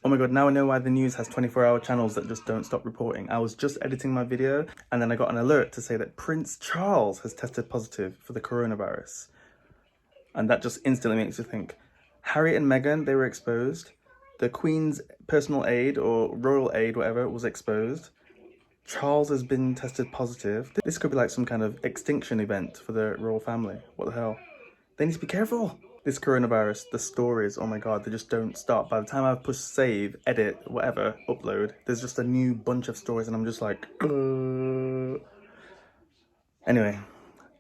Oh my god, now I know why the news has 24-hour channels that just don't stop reporting. I was just editing my video and then I got an alert to say that Prince Charles has tested positive for the coronavirus. And that just instantly makes you think, Harry and Meghan, they were exposed. The Queen's personal aide or royal aide, whatever, was exposed. Charles has been tested positive. This could be like some kind of extinction event for the royal family. What the hell? They need to be careful. This coronavirus, the stories, oh my god, they just don't stop. By the time I've pushed save, edit, whatever, upload, there's just a new bunch of stories and I'm just like, Anyway,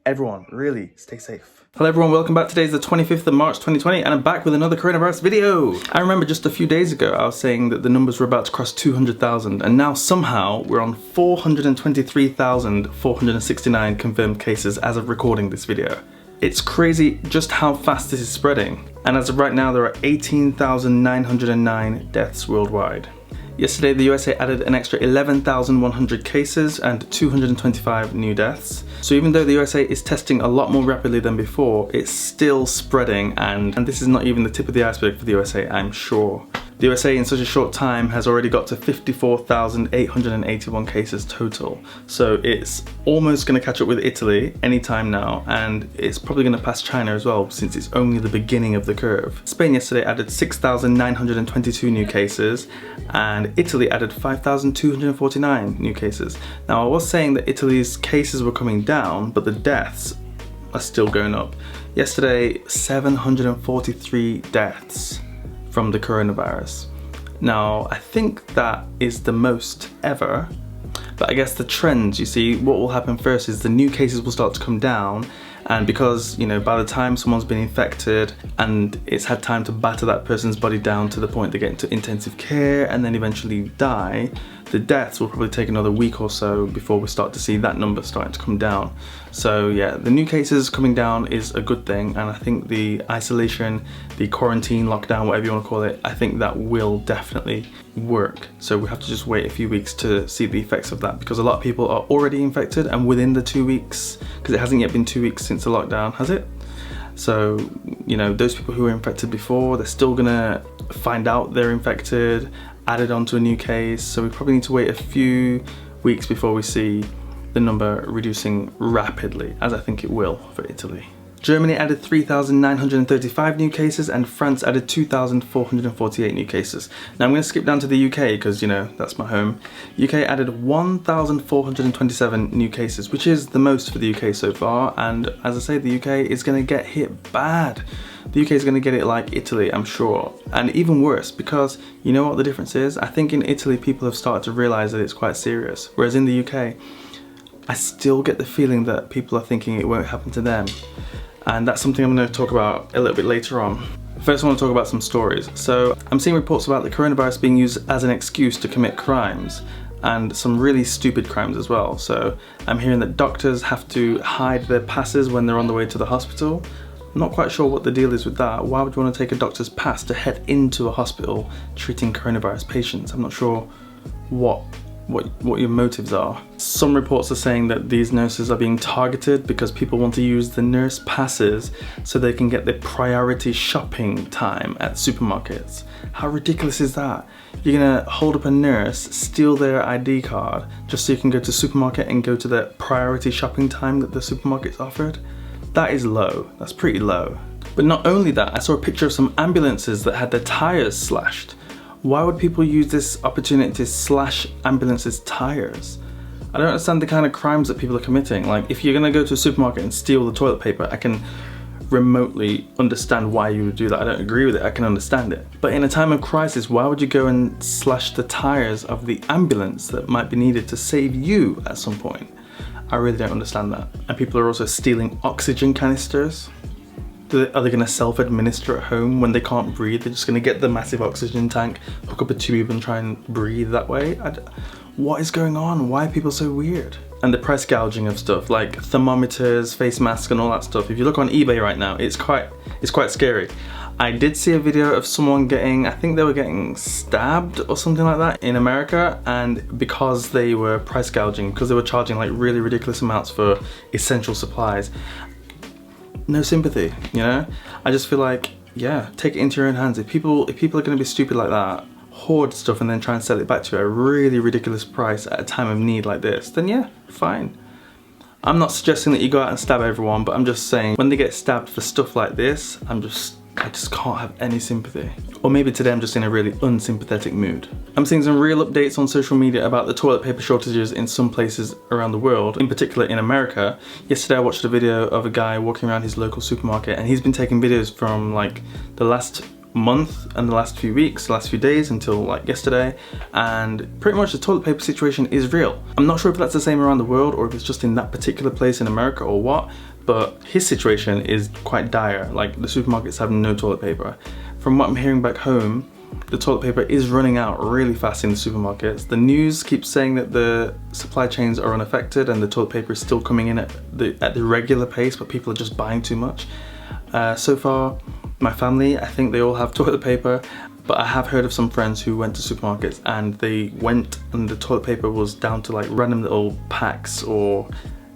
everyone, really, stay safe. Hello everyone, welcome back. Today's the 25th of March 2020 and I'm back with another coronavirus video. I remember just a few days ago I was saying that the numbers were about to cross 200,000 and now somehow we're on 423,469 confirmed cases as of recording this video. It's crazy just how fast this is spreading. And as of right now, there are 18,909 deaths worldwide. Yesterday, the USA added an extra 11,100 cases and 225 new deaths. So even though the USA is testing a lot more rapidly than before, it's still spreading and this is not even the tip of the iceberg for the USA, I'm sure. The USA in such a short time has already got to 54,881 cases total. So it's almost going to catch up with Italy anytime now, and it's probably going to pass China as well since it's only the beginning of the curve. Spain yesterday added 6,922 new cases and Italy added 5,249 new cases. Now I was saying that Italy's cases were coming down, but the deaths are still going up. Yesterday, 743 deaths from the coronavirus. Now, I think that is the most ever, but I guess the trends, you see, what will happen first is the new cases will start to come down, and because, you know, by the time someone's been infected and it's had time to batter that person's body down to the point they get into intensive care and then eventually die, the deaths will probably take another week or so before we start to see that number starting to come down. So yeah, the new cases coming down is a good thing, and I think the isolation, the quarantine, lockdown, whatever you want to call it, I think that will definitely work. So we have to just wait a few weeks to see the effects of that, because a lot of people are already infected and within the 2 weeks, because it hasn't yet been 2 weeks since the lockdown, has it? So, you know, those people who were infected before, they're still gonna find out they're infected, added onto a new case, so we probably need to wait a few weeks before we see the number reducing rapidly, as I think it will for Italy. Germany added 3,935 new cases and France added 2,448 new cases. Now I'm going to skip down to the UK because, you know, that's my home. UK added 1,427 new cases, which is the most for the UK so far, and as I say, the UK is going to get hit bad. The UK is going to get it like Italy, I'm sure, and even worse, because you know what the difference is? I think in Italy people have started to realise that it's quite serious, whereas in the UK I still get the feeling that people are thinking it won't happen to them. And that's something I'm going to talk about a little bit later on. First I want to talk about some stories. So I'm seeing reports about the coronavirus being used as an excuse to commit crimes, and some really stupid crimes as well. So I'm hearing that doctors have to hide their passes when they're on the way to the hospital. I'm not quite sure what the deal is with that. Why would you want to take a doctor's pass to head into a hospital treating coronavirus patients? I'm not sure what your motives are. Some reports are saying that these nurses are being targeted because people want to use the nurse passes so they can get the priority shopping time at supermarkets. How ridiculous is that? You're gonna hold up a nurse, steal their ID card just so you can go to the supermarket and go to the priority shopping time that the supermarket's offered? That is low. That's pretty low. But not only that, I saw a picture of some ambulances that had their tires slashed. Why would people use this opportunity to slash ambulances' tires? I don't understand the kind of crimes that people are committing. Like, if you're gonna go to a supermarket and steal the toilet paper, I can remotely understand why you would do that. I don't agree with it, I can understand it. But in a time of crisis, why would you go and slash the tires of the ambulance that might be needed to save you at some point? I really don't understand that. And people are also stealing oxygen canisters. Are they going to self-administer at home when they can't breathe? They're just going to get the massive oxygen tank, hook up a tube and try and breathe that way? What is going on? Why are people so weird? And the price gouging of stuff like thermometers, face masks and all that stuff. If you look on eBay right now, it's quite scary. I did see a video of someone getting, I think they were getting stabbed or something like that in America, and because they were price gouging, because they were charging like really ridiculous amounts for essential supplies. No sympathy, you know? I just feel like, yeah, take it into your own hands. If people are gonna be stupid like that, hoard stuff and then try and sell it back to you at a really ridiculous price at a time of need like this, then yeah, fine. I'm not suggesting that you go out and stab everyone, but I'm just saying when they get stabbed for stuff like this, I just can't have any sympathy. Or maybe today I'm just in a really unsympathetic mood. I'm seeing some real updates on social media about the toilet paper shortages in some places around the world, in particular in America. Yesterday I watched a video of a guy walking around his local supermarket, and he's been taking videos from like the last month and the last few weeks, the last few days until like yesterday, and pretty much the toilet paper situation is real. I'm not sure if that's the same around the world or if it's just in that particular place in America or what, but his situation is quite dire. Like, the supermarkets have no toilet paper. From what I'm hearing back home, the toilet paper is running out really fast in the supermarkets. The news keeps saying that the supply chains are unaffected and the toilet paper is still coming in at the regular pace, but people are just buying too much. So far, my family, I think they all have toilet paper, but I have heard of some friends who went to supermarkets and they went and the toilet paper was down to like random little packs, or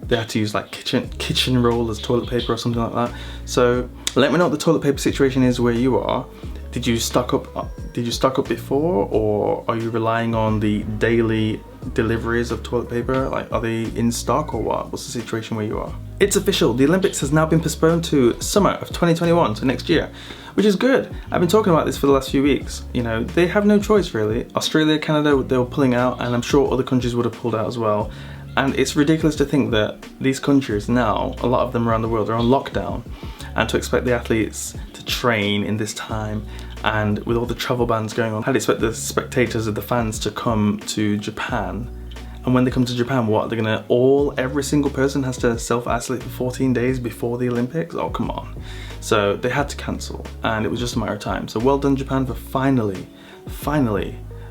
they had to use like kitchen roll as toilet paper or something like that. So let me know what the toilet paper situation is where you are. Did you stock up before, or are you relying on the daily deliveries of toilet paper? Like, are they in stock or what? What's the situation where you are? It's official, the Olympics has now been postponed to summer of 2021, so next year, which is good. I've been talking about this for the last few weeks. You know, they have no choice really. Australia, Canada, they were pulling out, and I'm sure other countries would have pulled out as well. And it's ridiculous to think that these countries now, a lot of them around the world, are on lockdown, and to expect the athletes to train in this time, and with all the travel bans going on, I'd expect the spectators or the fans to come to Japan. And when they come to Japan, what, they're gonna every single person has to self-isolate for 14 days before the Olympics? Oh, come on. So they had to cancel, and it was just a matter of time. So well done Japan for finally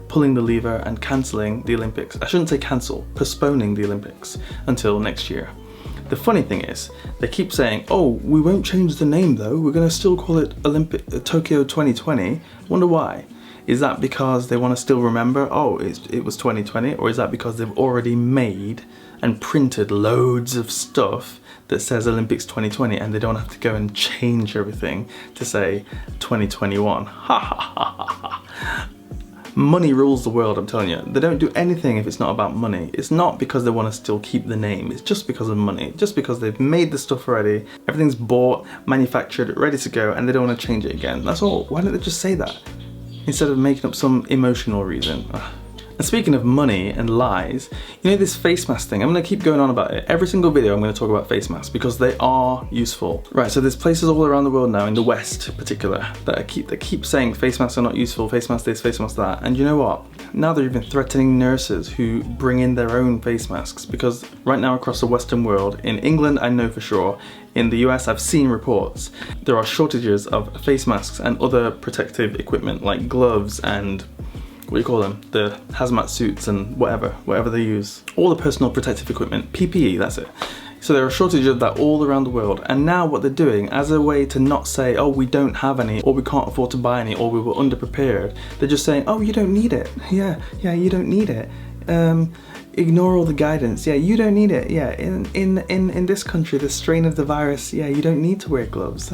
pulling the lever and cancelling the Olympics. I shouldn't say cancel, postponing the Olympics until next year. The funny thing is, they keep saying, oh, we won't change the name though, we're gonna still call it Tokyo 2020. Wonder why? Is that because they want to still remember, oh, it was 2020? Or is that because they've already made and printed loads of stuff that says Olympics 2020 and they don't have to go and change everything to say 2021? Ha ha ha ha ha. Money rules the world, I'm telling you. They don't do anything if it's not about money. It's not because they want to still keep the name. It's just because of money. Just because they've made the stuff already. Everything's bought, manufactured, ready to go, and they don't want to change it again. That's all. Why don't they just say that instead of making up some emotional reason? Ugh. And speaking of money and lies, you know this face mask thing, I'm going to keep going on about it. Every single video I'm going to talk about face masks because they are useful. Right, so there's places all around the world now, in the West in particular, that keep saying face masks are not useful, face mask this, face mask that. And you know what? Now they're even threatening nurses who bring in their own face masks, because right now across the Western world, in England I know for sure, in the US I've seen reports, there are shortages of face masks and other protective equipment like gloves and what do you call them? The hazmat suits and whatever they use. All the personal protective equipment, PPE, that's it. So there are shortages of that all around the world, and now what they're doing, as a way to not say, oh, we don't have any, or we can't afford to buy any, or we were underprepared, they're just saying, oh, you don't need it. Yeah, you don't need it. Ignore all the guidance. Yeah, you don't need it. Yeah, in this country, the strain of the virus, yeah, you don't need to wear gloves.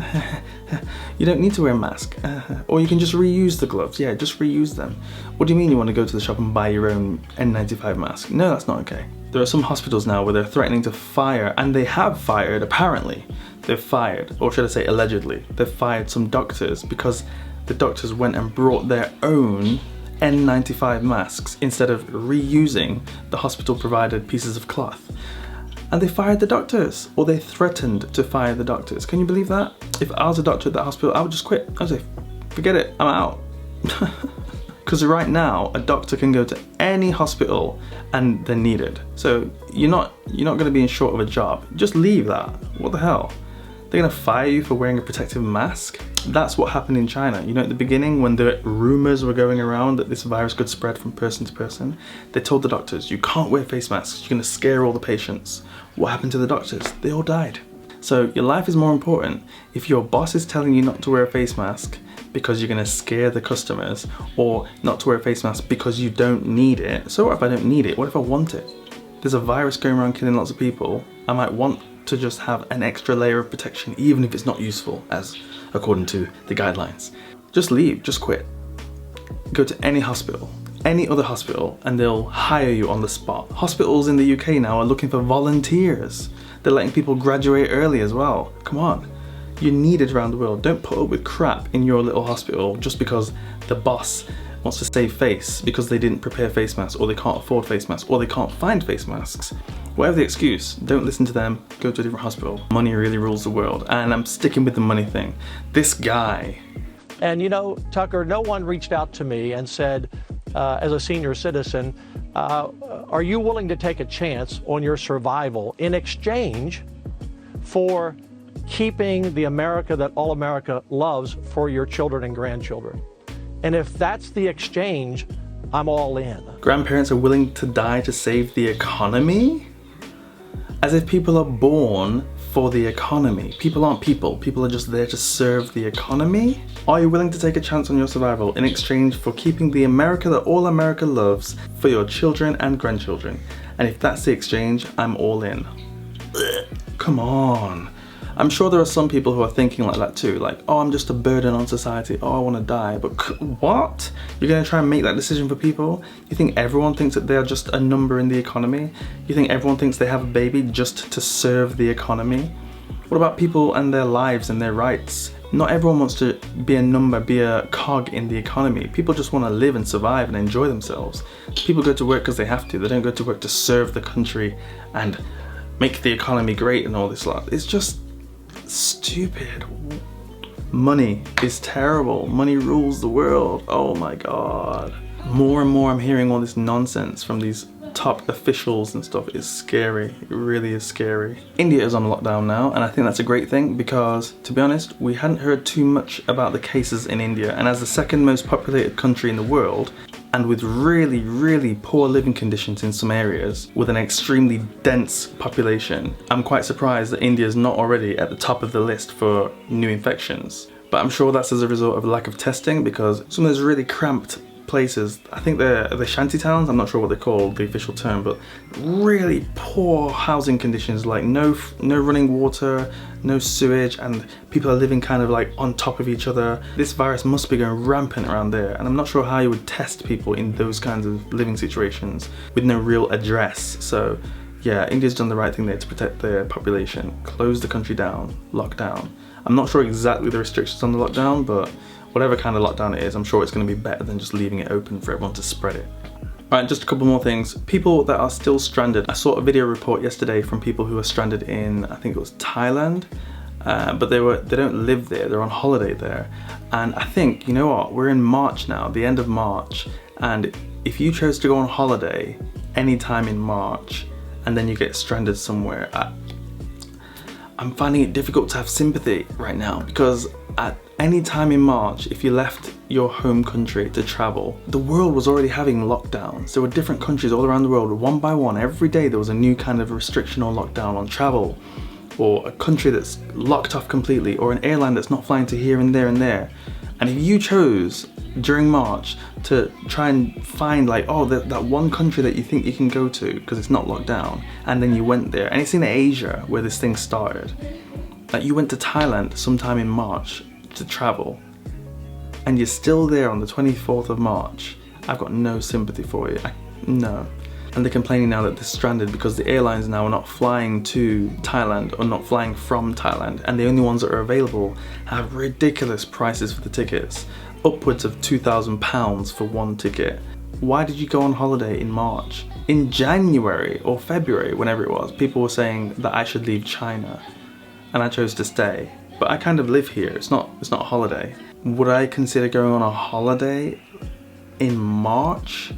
You don't need to wear a mask. Or you can just reuse the gloves. Yeah, just reuse them. What do you mean you want to go to the shop and buy your own N95 mask? No, that's not okay. There are some hospitals now where they're threatening to fire, and they have fired, apparently. They've fired, or should I say allegedly, they've fired some doctors because the doctors went and brought their own N95 masks instead of reusing the hospital provided pieces of cloth. And they fired the doctors, or they threatened to fire the doctors. Can you believe that? If I was a doctor at that hospital, I would just quit. I would say, forget it, I'm out. Because right now, a doctor can go to any hospital and they're needed. So you're not going to be in short of a job. Just leave that. What the hell? They're going to fire you for wearing a protective mask? That's what happened in China. You know, at the beginning, when the rumors were going around that this virus could spread from person to person, they told the doctors, you can't wear face masks, you're going to scare all the patients. What happened to the doctors? They all died. So your life is more important. If your boss is telling you not to wear a face mask because you're going to scare the customers, or not to wear a face mask because you don't need it, so what if I don't need it? What if I want it? There's a virus going around killing lots of people. I might want to just have an extra layer of protection, even if it's not useful, as according to the guidelines. Just leave, just quit. go to any hospital, any other hospital, and they'll hire you on the spot. Hospitals in the UK now are looking for volunteers. They're letting people graduate early as well. Come on. You're needed around the world. Don't put up with crap in your little hospital just because the boss wants to save face because they didn't prepare face masks, or they can't afford face masks, or they can't find face masks. Whatever the excuse, don't listen to them, go to a different hospital. Money really rules the world, and I'm sticking with the money thing. This guy. And you know, Tucker, no one reached out to me and said, as a senior citizen, are you willing to take a chance on your survival in exchange for keeping the America that all America loves for your children and grandchildren? And if that's the exchange, I'm all in. Grandparents are willing to die to save the economy? As if people are born for the economy. People aren't people. People are just there to serve the economy. Are you willing to take a chance on your survival in exchange for keeping the America that all America loves for your children and grandchildren? And if that's the exchange, I'm all in. Ugh, come on. I'm sure there are some people who are thinking like that too, like, oh, I'm just a burden on society, oh, I want to die. But what? You're going to try and make that decision for people? You think everyone thinks that they're just a number in the economy? You think everyone thinks they have a baby just to serve the economy? What about people and their lives and their rights? Not everyone wants to be a number, be a cog in the economy. People just want to live and survive and enjoy themselves. People go to work because they have to. They don't go to work to serve the country and make the economy great and all this lot. It's just stupid. Money is terrible. Money rules the world. Oh my god. More and more I'm hearing all this nonsense from these top officials and stuff. It's scary. It really is scary. India is on lockdown now, and I think that's a great thing because, to be honest, we hadn't heard too much about the cases in India, and as the second most populated country in the world, and with really, really poor living conditions in some areas, with an extremely dense population, I'm quite surprised that India is not already at the top of the list for new infections. But I'm sure that's as a result of lack of testing, because some of those really cramped places, I think they're shanty towns, I'm not sure what they're called, the official term, but really poor housing conditions, like no running water, no sewage, and people are living kind of like on top of each other. This virus must be going rampant around there, and I'm not sure how you would test people in those kinds of living situations with no real address. So yeah, India's done the right thing there to protect their population, close the country down, lock down. I'm not sure exactly the restrictions on the lockdown, but whatever kind of lockdown it is, I'm sure it's going to be better than just leaving it open for everyone to spread it. Alright, just a couple more things. People that are still stranded. I saw a video report yesterday from people who are stranded in, I think it was Thailand, but they don't live there, they're on holiday there. And I think, you know what, we're in March now, the end of March, and if you chose to go on holiday anytime in March, and then you get stranded somewhere, I'm finding it difficult to have sympathy right now, because at any time in March, if you left your home country to travel, the world was already having lockdowns. There were different countries all around the world, one by one. Every day there was a new kind of restriction or lockdown on travel, or a country that's locked off completely, or an airline that's not flying to here and there and there. And if you chose during March to try and find like, oh, that one country that you think you can go to because it's not locked down, and then you went there, and it's in Asia where this thing started, like you went to Thailand sometime in March to travel, and you're still there on the 24th of March, I've got no sympathy for you. No. And they're complaining now that they're stranded because the airlines now are not flying to Thailand or not flying from Thailand, and the only ones that are available have ridiculous prices for the tickets, upwards of £2,000 for one ticket. Why did you go on holiday in March? In January or February, whenever it was, people were saying that I should leave China, and I chose to stay. But I kind of live here, it's not a holiday. Would I consider going on a holiday in March?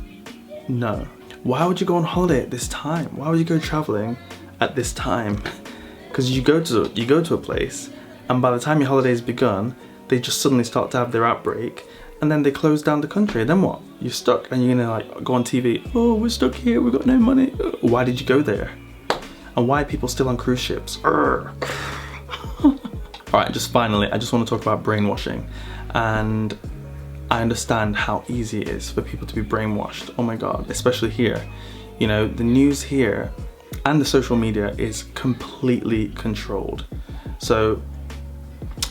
No. Why would you go on holiday at this time? Why would you go traveling at this time? Because you go to a place, and by the time your holiday's begun, they just suddenly start to have their outbreak, and then they close down the country. Then what? You're stuck, and you're gonna like go on TV, oh, we're stuck here, we've got no money. Why did you go there? And why are people still on cruise ships? Alright, just finally, I just want to talk about brainwashing. And I understand how easy it is for people to be brainwashed. Oh my god, especially here. You know, the news here and the social media is completely controlled. So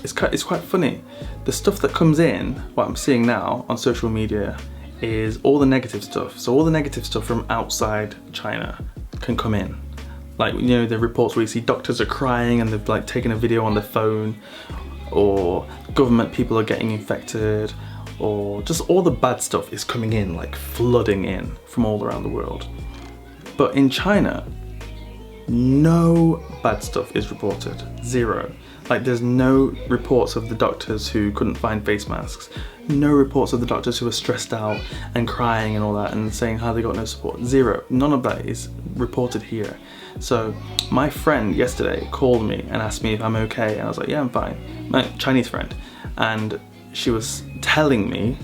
it's quite funny. The stuff that comes in, what I'm seeing now on social media, is all the negative stuff. So all the negative stuff from outside China can come in. Like, you know, the reports where you see doctors are crying and they've like taken a video on their phone, or government people are getting infected, or just all the bad stuff is coming in, like flooding in from all around the world. But in China, no bad stuff is reported. Zero. Like, there's no reports of the doctors who couldn't find face masks. No reports of the doctors who were stressed out and crying and all that and saying how they got no support. Zero. None of that is reported here. So my friend yesterday called me and asked me if I'm okay, and I was like, yeah, I'm fine. My Chinese friend. And she was telling me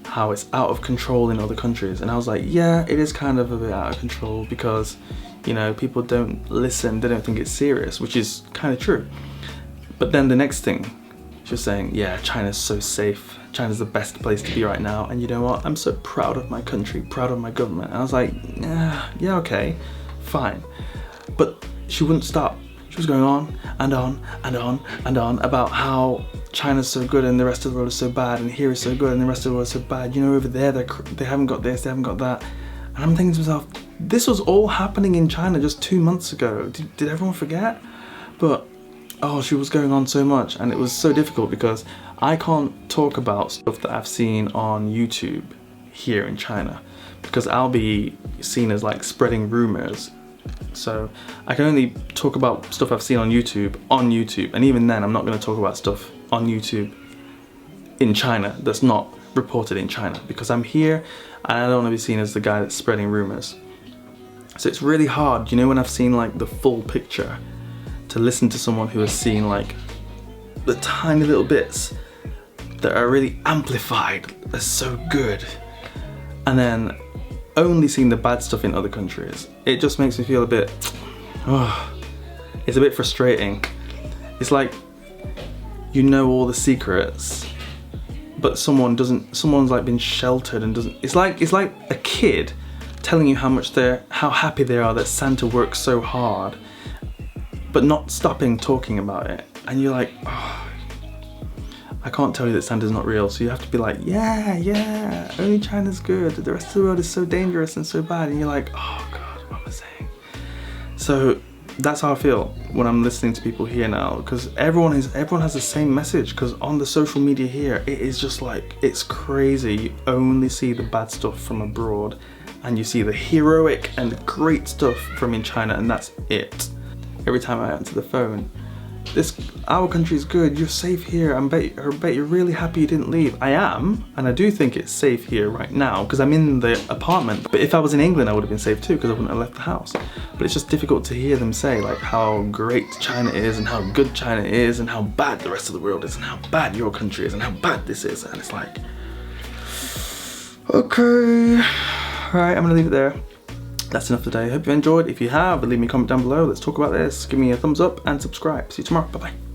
how it's out of control in other countries. And I was like, yeah, it is kind of a bit out of control because, you know, people don't listen, they don't think it's serious, which is kind of true. But then the next thing, she was saying, yeah, China's so safe. China's the best place to be right now. And you know what? I'm so proud of my country, proud of my government. And I was like, yeah, okay, fine. But she wouldn't stop. She was going on and on and on and on about how China's so good and the rest of the world is so bad, and here is so good and the rest of the world is so bad. You know, over there, they haven't got this, they haven't got that. And I'm thinking to myself, this was all happening in China just 2 months ago. Did everyone forget? But, oh, she was going on so much, and it was so difficult because I can't talk about stuff that I've seen on YouTube here in China, because I'll be seen as like spreading rumors. So I can only talk about stuff I've seen on YouTube, and even then I'm not going to talk about stuff on YouTube in China that's not reported in China, because I'm here and I don't want to be seen as the guy that's spreading rumors. So it's really hard, you know, when I've seen like the full picture, to listen to someone who has seen like the tiny little bits that are really amplified, they're so good, and then only seeing the bad stuff in other countries. It just makes me feel a bit, it's a bit frustrating. It's like, you know all the secrets, but someone's like been sheltered and doesn't, it's like a kid telling you how happy they are that Santa works so hard, but not stopping talking about it. And you're like, I can't tell you that Santa's not real, so you have to be like, yeah, only China's good, the rest of the world is so dangerous and so bad, and you're like, oh God, what am I saying? So that's how I feel when I'm listening to people here now, because everyone has the same message, because on the social media here, it is just like, it's crazy. You only see the bad stuff from abroad, and you see the heroic and great stuff from in China, and that's it. Every time I answer the phone, our country's good, you're safe here, I bet you're really happy you didn't leave. I am, and I do think it's safe here right now because I'm in the apartment. But if I was in England, I would have been safe too because I wouldn't have left the house. But it's just difficult to hear them say like how great China is and how good China is and how bad the rest of the world is and how bad your country is and how bad this is. And it's like, okay, all right, I'm gonna leave it there. That's enough today. I hope you enjoyed. If you have, leave me a comment down below. Let's talk about this. Give me a thumbs up and subscribe. See you tomorrow. Bye-bye.